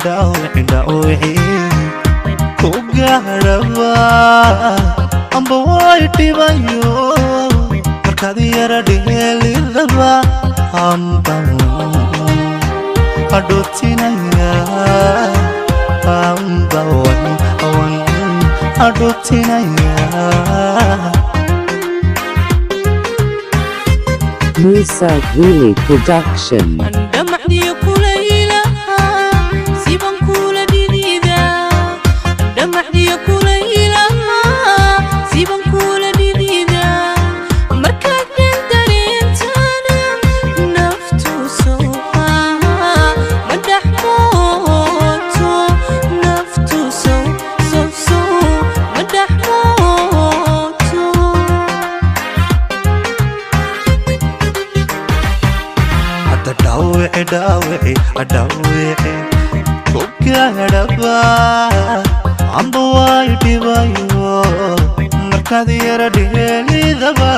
dhawci ku gaaraba amba way dhibayo markaad yara dheelidaba amba adootinaya amba wan adootinaya Musa Guli Production. dhawci ku gaaraba amba way dhibayo markaad yara dheelidaba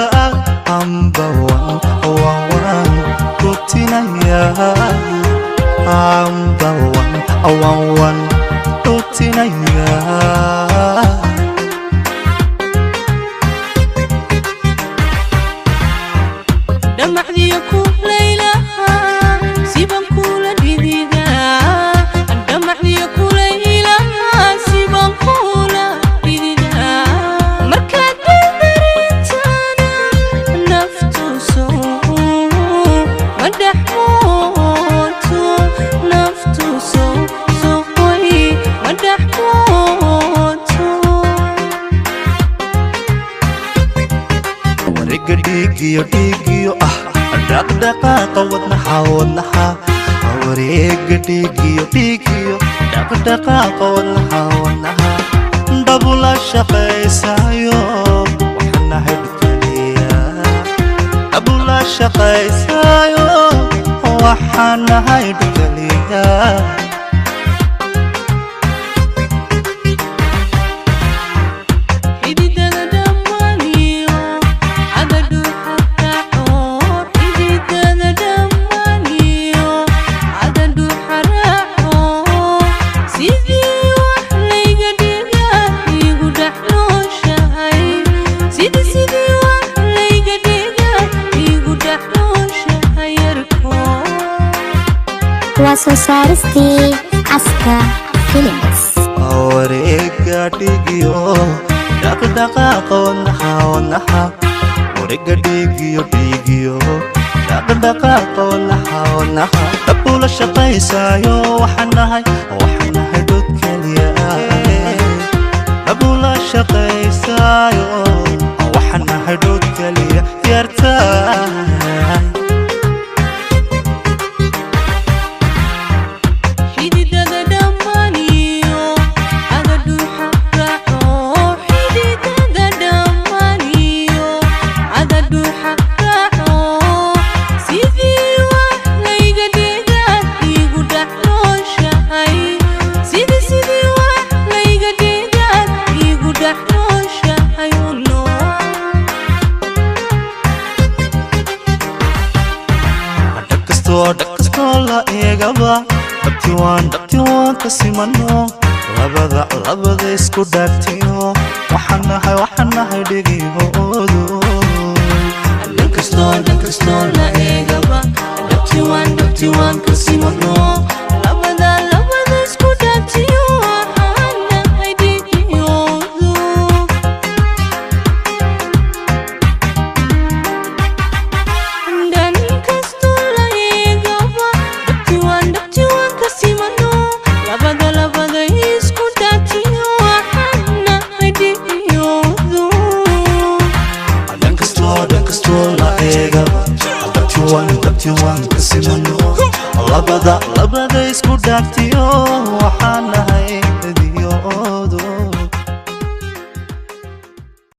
amba wan adootinaya amba wan adootinaya dhigiyo dhaqdhaqaaqa wadnaha wareega dhigiyo dhaqdhaqaaqa wadnaha dabula shaqaysayo waxanahay dhukaliya dabula shaqaysayo waxanahay dhukaliya Wasosaristi Aska Films wareega dhigiyo dhaqdhaqaaqa wadnaha wareega dhigiyo dhaqdhaqaaqa wadnaha dabula shaqaysayo waxanahay dad kaliya dabula shaqaysayo waxanahay dad kaliya yartahay dhaqastola eegaba dhabtiwaan kasimano labada isku dhaagtiyo waxanahay dhigihoodu dhaqastola eegaba dhabtiwaan kasimano labada isku dhaagtiyo waxanahay dhigihoodu labada isku dhaagtiyo